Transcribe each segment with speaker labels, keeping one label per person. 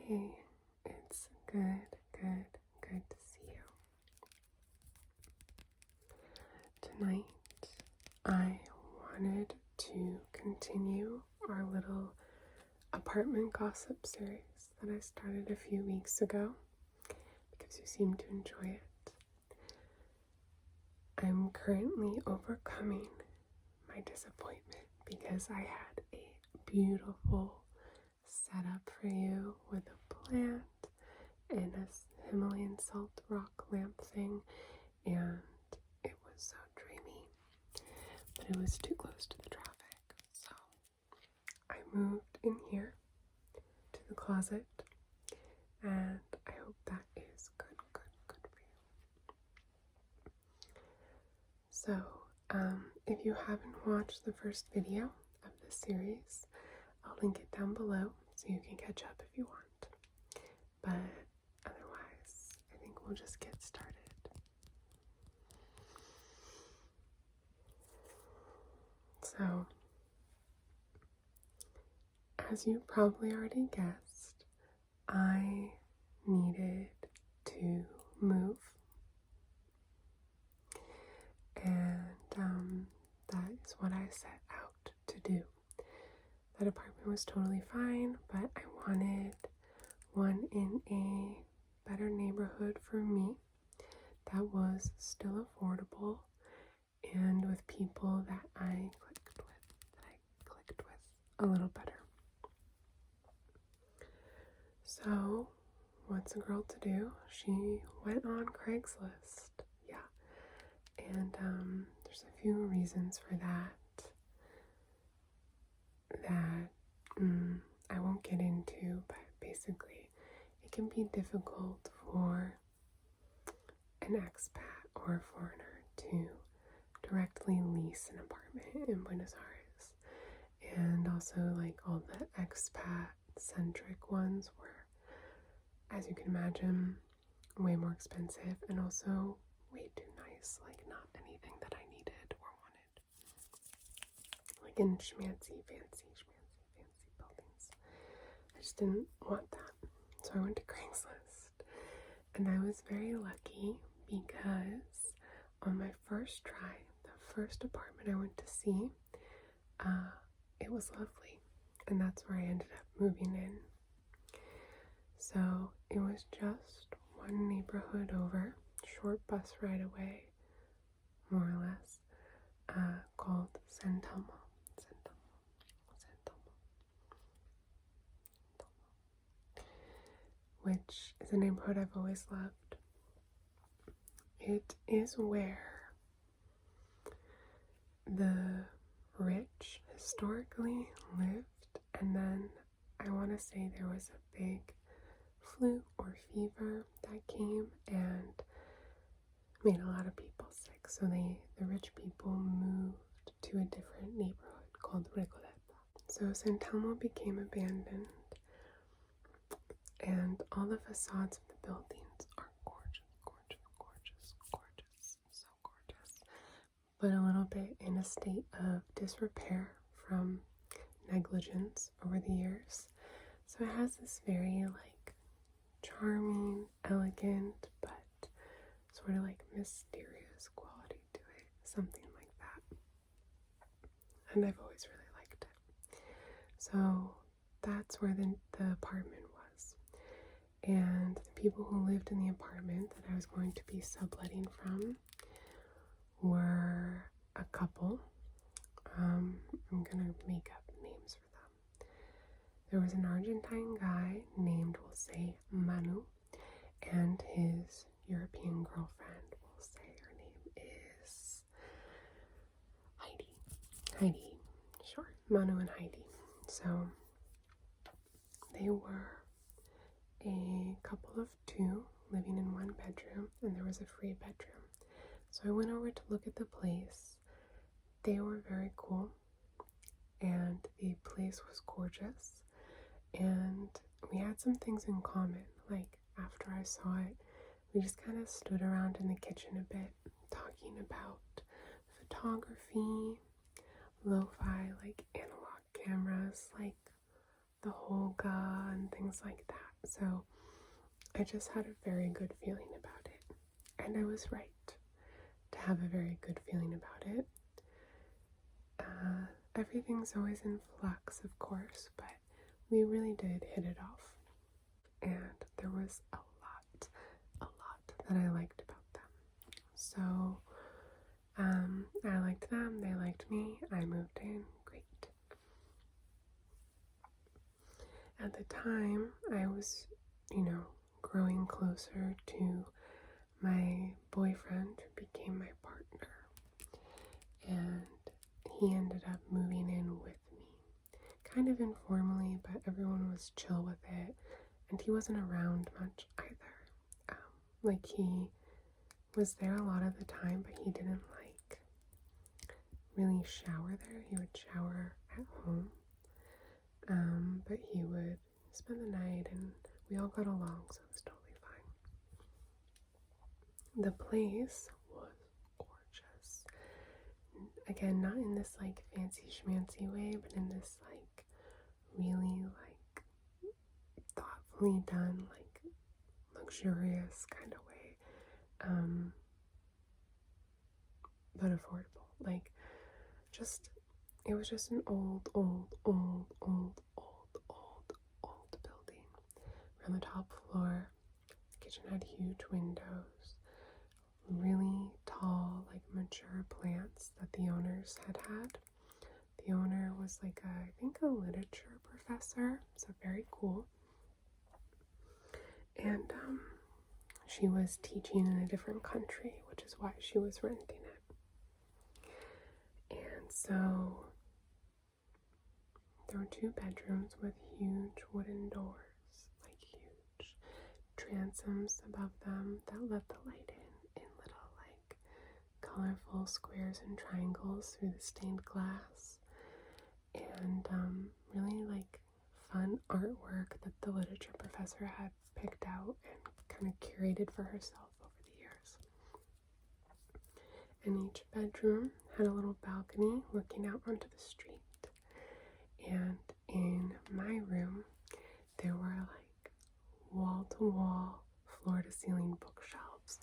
Speaker 1: Hey, it's good to see you. Tonight, I wanted to continue our little apartment gossip series that I started a few weeks ago because you seem to enjoy it. I'm currently overcoming my disappointment because I had a beautiful setup for you with a plant and a Himalayan salt rock lamp thing, and it was so dreamy, but it was too close to the traffic, so I moved in here to the closet, and I hope that is good for you. So, if you haven't watched the first video of this series, I'll link it down below so you can catch up if you want. But otherwise, I think we'll just get started. So, as you probably already guessed, I needed to move. And that is what I set out to do. That apartment was totally fine, but I wanted one in a better neighborhood for me that was still affordable and with people that I clicked with a little better. So, what's a girl to do? She went on Craigslist. Yeah. And there's a few reasons for that I won't get into, but basically it can be difficult for an expat or a foreigner to directly lease an apartment in Buenos Aires. And also, like, all the expat-centric ones were, as you can imagine, way more expensive and also way too nice. Like, not anything that I needed or wanted. Like in fancy buildings. I just didn't want that. So I went to Craigslist. And I was very lucky because on my first try, the first apartment I went to see, it was lovely. And that's where I ended up moving in. So it was just one neighborhood over, short bus ride away, more or less, called San Telmo, which is a neighborhood I've always loved. It is where the rich historically lived, and then I want to say there was a big flu or fever that came and made a lot of people sick, so the rich people moved to a different neighborhood called Recoleta. So San Telmo became abandoned, and all the facades of the buildings are gorgeous, so gorgeous, but a little bit in a state of disrepair from negligence over the years. So it has this very, like, charming, elegant, but sort of like mysterious quality to it, something like that. And I've always really liked it. So that's where the apartment was. And the people who lived in the apartment that I was going to be subletting from were a couple. I'm gonna make up names for them. There was an Argentine guy named, we'll say, Manu, and his European girlfriend, we'll say her name is Heidi. Sure, Manu and Heidi. So they were a couple of two living in one bedroom, and there was a free bedroom. So I went over to look at the place. They were very cool, and the place was gorgeous, and we had some things in common. Like, after I saw it, we just kind of stood around in the kitchen a bit, talking about photography, lo-fi, like analog cameras, like the Holga and things like that. So I just had a very good feeling about it. And I was right to have a very good feeling about it. Everything's always in flux, of course, but we really did hit it off. And there was a lot that I liked about them. So I liked them, they liked me, I moved in, great. At the time, I was, growing closer to my boyfriend who became my partner. And he ended up moving in with me. Kind of informally, but everyone was chill with it. And he wasn't around much either. He was there a lot of the time, but he didn't really shower there. He would shower at home. But he would spend the night and we all got along, so it was totally fine. The place was gorgeous. Again, not in this fancy schmancy way, but in this really thoughtfully done, luxurious kind of way. But affordable. It was just an old building. We're on the top floor. The kitchen had huge windows. Really tall, mature plants that the owners had. The owner was I think a literature professor, so very cool. And she was teaching in a different country, which is why she was renting it. And so there were 2 bedrooms with huge wooden doors, huge transoms above them that let the light in little colorful squares and triangles through the stained glass. And really fun artwork that the literature professor had picked out and kind of curated for herself over the years. And each bedroom had a little balcony looking out onto the street. And in my room, there were wall-to-wall, floor-to-ceiling bookshelves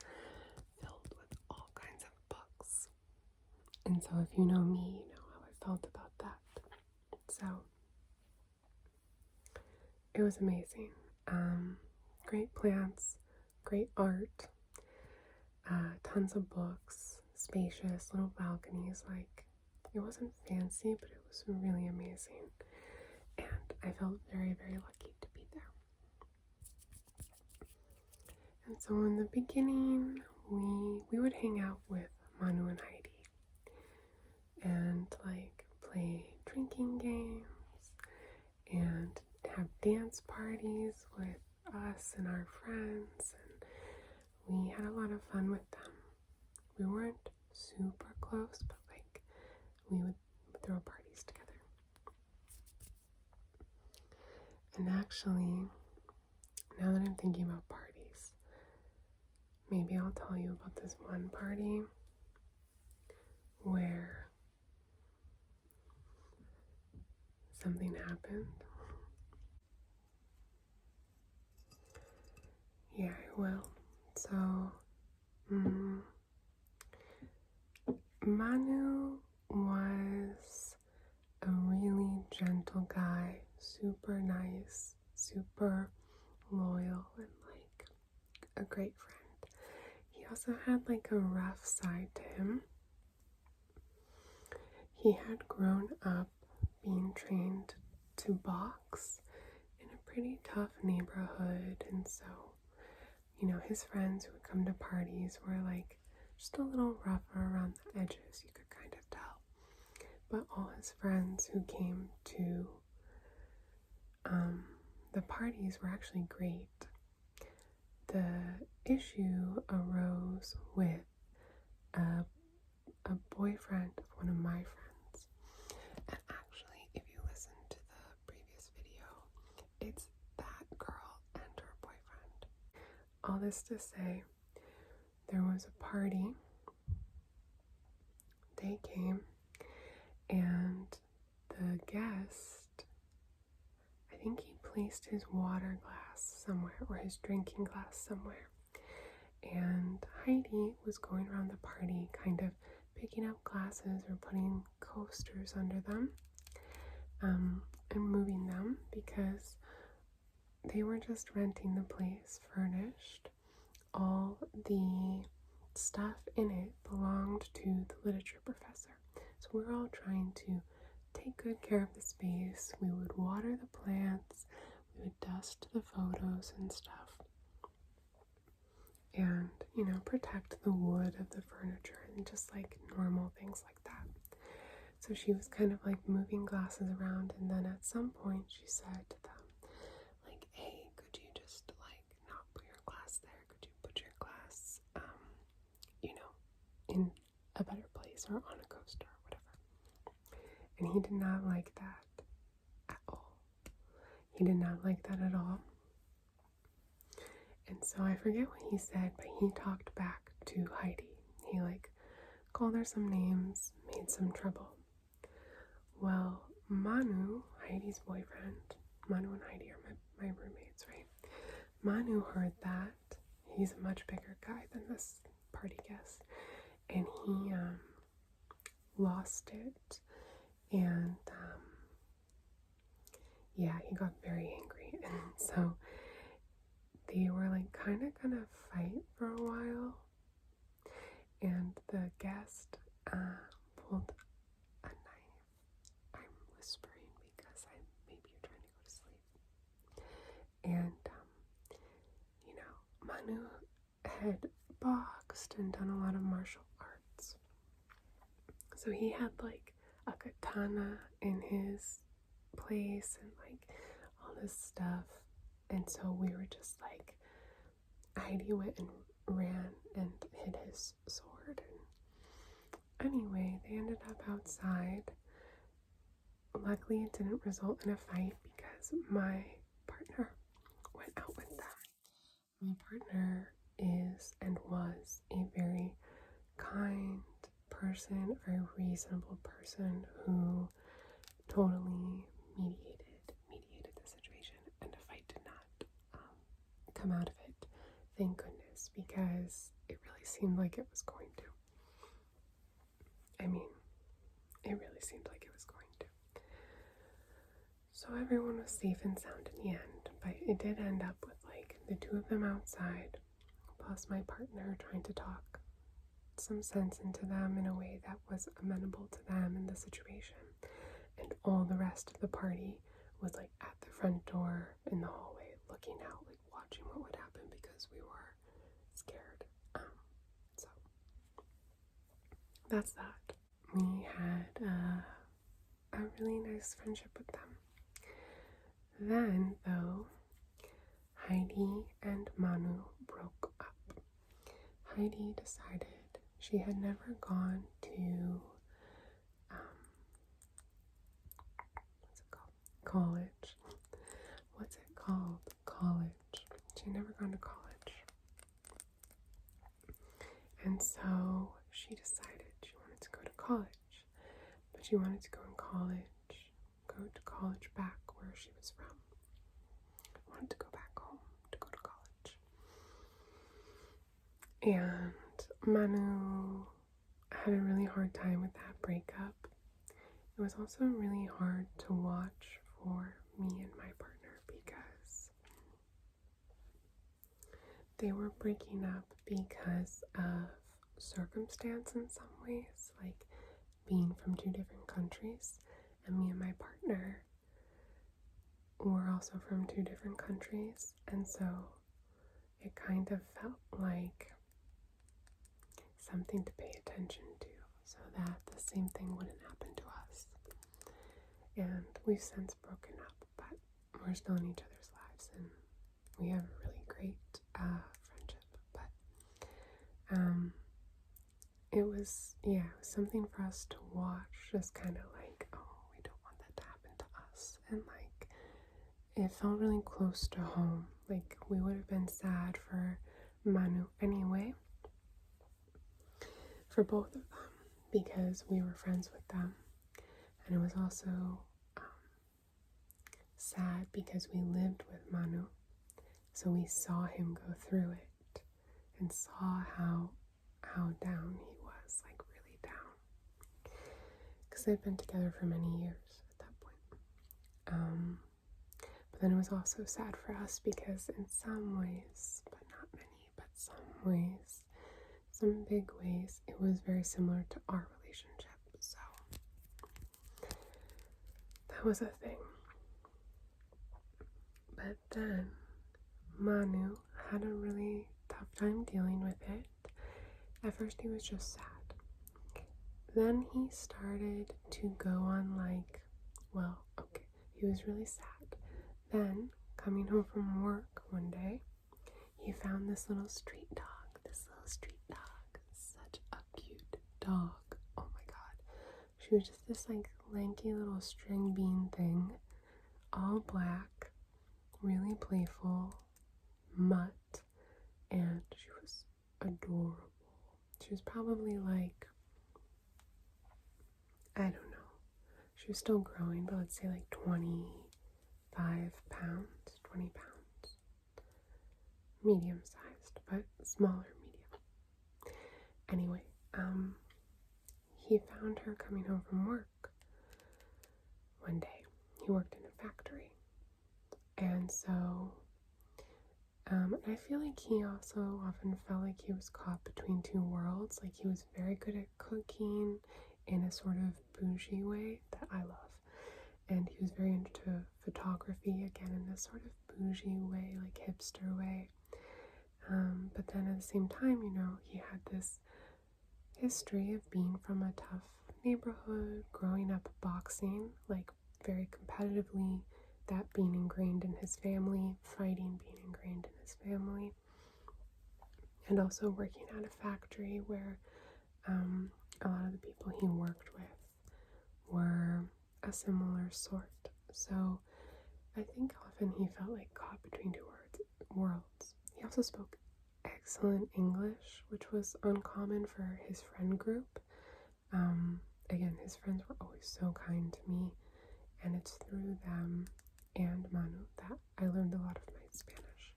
Speaker 1: filled with all kinds of books. And so if you know me, you know how I felt about that. So it was amazing. Great plants, great art, tons of books, spacious little balconies. It wasn't fancy, but it was really amazing. And I felt very, very lucky to be there. And so in the beginning, we would hang out with Manu and Heidi and play drinking games and have dance parties with us and our friends, and we had a lot of fun with them. We weren't super close, but we would throw parties together. And actually, now that I'm thinking about parties, maybe I'll tell you about this one party where something happened. Yeah, I will. So, Manu was a really gentle guy, super nice, super loyal, and a great friend. He also had a rough side to him. He had grown up being trained to box in a pretty tough neighborhood, and so, his friends who would come to parties were just a little rougher around the edges, you could kind of tell. But all his friends who came to the parties were actually great. The issue arose with a boyfriend of one of my friends. And actually, if you listen to the previous video, it's that girl and her boyfriend. All this to say, there was a party. They came, and the guest, I think he placed his water glass glass somewhere, or his drinking glass somewhere. And Heidi was going around the party kind of picking up glasses or putting coasters under them, and moving them because they were just renting the place furnished. All the stuff in it belonged to the literature professor. So we were all trying to take good care of the space. We would water the plants, we would dust the photos and stuff, and, protect the wood of the furniture and just like normal things like that. So she was kind of like moving glasses around, and then at some point she said to them, like, hey, could you just like not put your glass there? Could you put your glass, in a better place or on a coaster or whatever? And he did not like that at all. He did not like that at all. And so I forget what he said, but he talked back to Heidi. He like called her some names, made some trouble. Well, Manu, Heidi's boyfriend, Manu and Heidi are my roommates, right? Manu heard that. He's a much bigger guy than this party guest. And he lost it. And he got very angry. And so they were like kind of gonna fight for a while. And the guest pulled a knife. I'm whispering because maybe you're trying to go to sleep. And Manu had boxed and done a lot of martial arts. So he had like a katana in his place and like all this stuff. And so we were just like, Heidi went and ran and hid his sword. And anyway, they ended up outside. Luckily, it didn't result in a fight because my partner went out with them. My partner is and was a very kind person, a very reasonable person who totally mediated the situation, and a fight did not come out of it. Thank goodness, because it really seemed like it was going to. It really seemed like it was going to. So everyone was safe and sound in the end, but it did end up with like the two of them outside, plus my partner trying to talk some sense into them in a way that was amenable to them in the situation. And all the rest of the party was like at the front door in the hallway looking out, like watching what would happen because we were scared. So that's that. We had a really nice friendship with them. Then, though, Heidi and Manu broke up. Heidi decided she had never gone to, college. What's it called? College. She had never gone to college. And so she decided she wanted to go to college. But she wanted to go to college back where she was from. Wanted to go back home to go to college. And Manu had a really hard time with that breakup. It was also really hard to watch for me and my partner because they were breaking up because of circumstance in some ways, like being from two different countries, and me and my partner were also from two different countries, and so it kind of felt like something to pay attention to so that the same thing wouldn't happen to us. And we've since broken up, but we're still in each other's lives, and we have a really great friendship. But it was something for us to watch, just kind of like, oh, we don't want that to happen to us. And like, it felt really close to home. Like, we would have been sad for Manu anyway, for both of them, because we were friends with them. And it was also sad because we lived with Manu, So we saw him go through it and saw how down he was, like really down. Because they'd been together for many years at that point. But then it was also sad for us because in some ways, but not many, but some ways, some big ways, it was very similar to our relationship. So that was a thing. But then Manu had a really tough time dealing with it. At first he was just sad. Then he started to go on he was really sad. Then, coming home from work one day, he found this little street dog. Such a cute dog. Oh my god. She was just this like lanky little string bean thing, all black, really playful, mutt, and she was adorable. She was probably like, I don't know, she was still growing, but let's say like 25 pounds, 20 pounds. Medium sized, but smaller medium. Anyway, he found her coming home from work one day. He worked in a factory. And so, I feel like he also often felt like he was caught between two worlds. Like he was very good at cooking in a sort of bougie way that I love. And he was very into photography, again, in this sort of bougie way, like hipster way. But then at the same time, he had this history of being from a tough neighborhood, growing up boxing, like very competitively, that being ingrained in his family, fighting being ingrained in his family, and also working at a factory where a lot of the people he worked with were a similar sort. So I think often he felt like caught between two worlds. He also spoke excellent English, which was uncommon for his friend group. Again, his friends were always so kind to me, and it's through them and Manu that I learned a lot of my Spanish,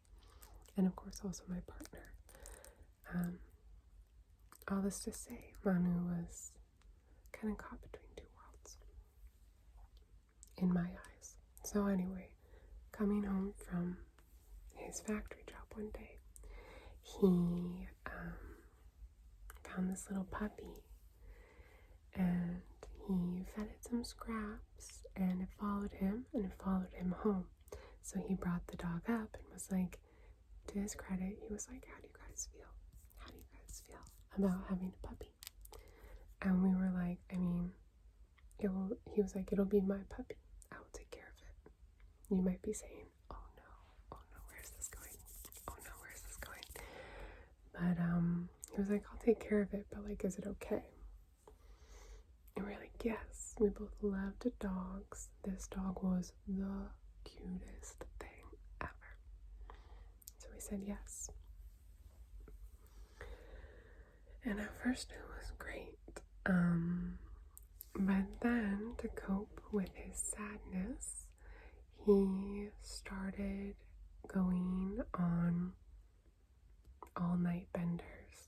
Speaker 1: and of course also my partner. All this to say, Manu was kind of caught between two worlds in my eyes. So anyway, coming home from his factory job one day, he found this little puppy, and he fed it some scraps, and it followed him home. So he brought the dog up and was like, to his credit, he was like, how do you guys feel about having a puppy? And we were like, he was like, it'll be my puppy, I will take care of it. You might be saying, oh no, where's this going? But he was like, I'll take care of it, but like, is it okay? And we're like, yes. We both loved dogs. This dog was the cutest thing ever. So we said yes. And at first it was great. But then, to cope with his sadness, he started going on all-night benders.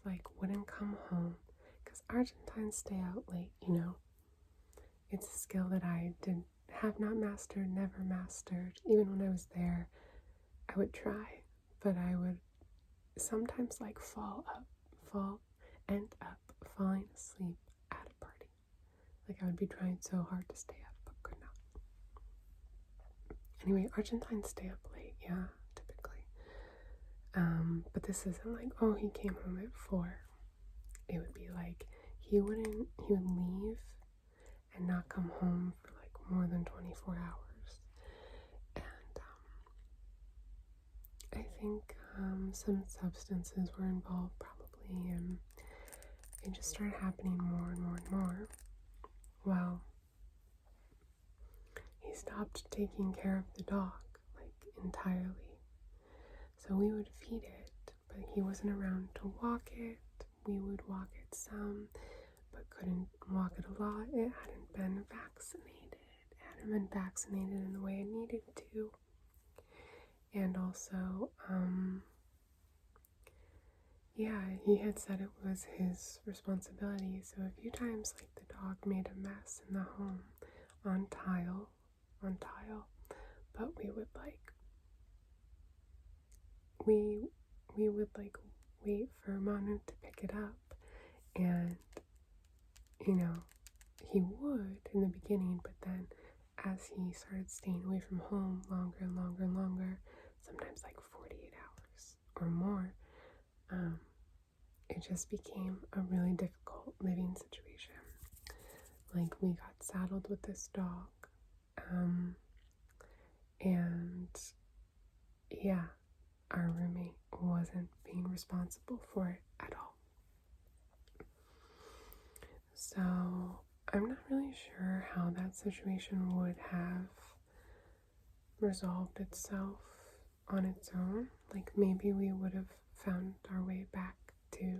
Speaker 1: Like, wouldn't come home. Because Argentines stay out late, It's a skill that I have not mastered, never mastered. Even when I was there, I would try. But I would sometimes, end up falling asleep at a party. Like, I would be trying so hard to stay up, but could not. Anyway, Argentines stay up late, yeah, typically. But this isn't like, oh, he came home at 4. It would be like, he would leave and not come home for like more than 24 hours. And I think some substances were involved probably, and it just started happening more and more and more. Well, he stopped taking care of the dog, like, entirely. So we would feed it, but he wasn't around to walk it. We would walk it some, but couldn't walk it a lot. It hadn't been vaccinated. It hadn't been vaccinated in the way it needed to. And also, yeah, he had said it was his responsibility. So a few times, like, the dog made a mess in the home on tile, but we would like wait for Manu to pick it up, and you know, he would in the beginning, but then as he started staying away from home longer and longer and longer, sometimes like 48 hours or more, it just became a really difficult living situation. Like, we got saddled with this dog, and yeah, our roommate wasn't being responsible for it at all. So I'm not really sure how that situation would have resolved itself on its own. Like, maybe we would have found our way back to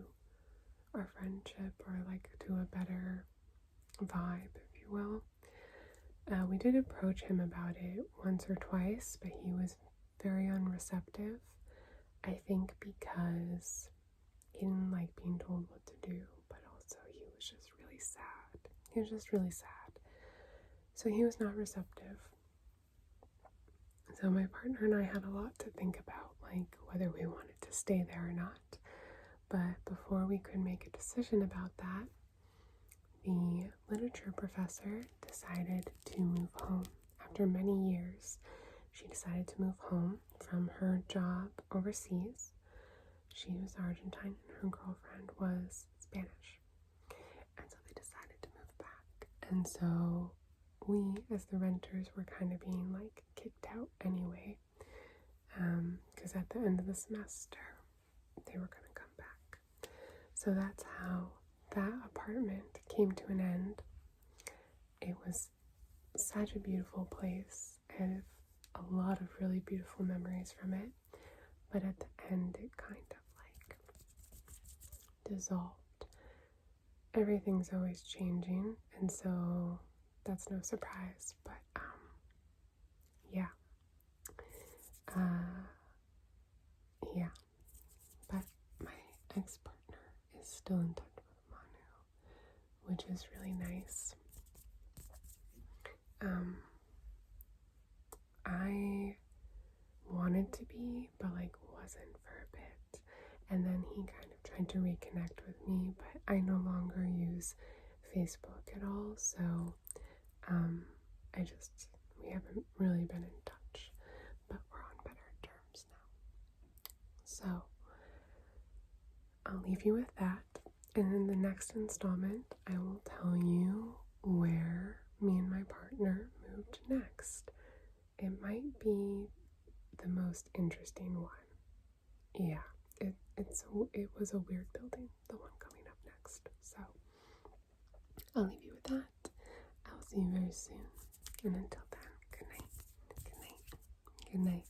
Speaker 1: our friendship, or like to a better vibe, if you will. We did approach him about it once or twice, but he was very unreceptive. I think because he didn't like being told what to do, but also he was just really sad. He was just really sad. So he was not receptive. So my partner and I had a lot to think about, like whether we wanted to stay there or not. But before we could make a decision about that, the literature professor decided to move home. After many years, she decided to move home from her job overseas. She was Argentine and her girlfriend was Spanish. And so they decided to move back. And so we, as the renters, were kind of being like kicked out anyway. Because at the end of the semester, they were going to come back. So that's how that apartment came to an end. It was such a beautiful place. I have a lot of really beautiful memories from it. But at the end, it kind of like dissolved. Everything's always changing, and so that's no surprise. But yeah. Yeah. But my ex-partner is still in touch with Manu, which is really nice. I wanted to be, but like wasn't for a bit. And then he kind of tried to reconnect with me, but I no longer use Facebook at all. So we haven't really been in touch, but we're on better terms now. So I'll leave you with that. And in the next installment, I will tell you where me and my partner moved next. It might be the most interesting one. Yeah, it was a weird building, the one coming up next. So I'll leave you with that. I'll see you very soon. And until then, good night. Good night. Good night.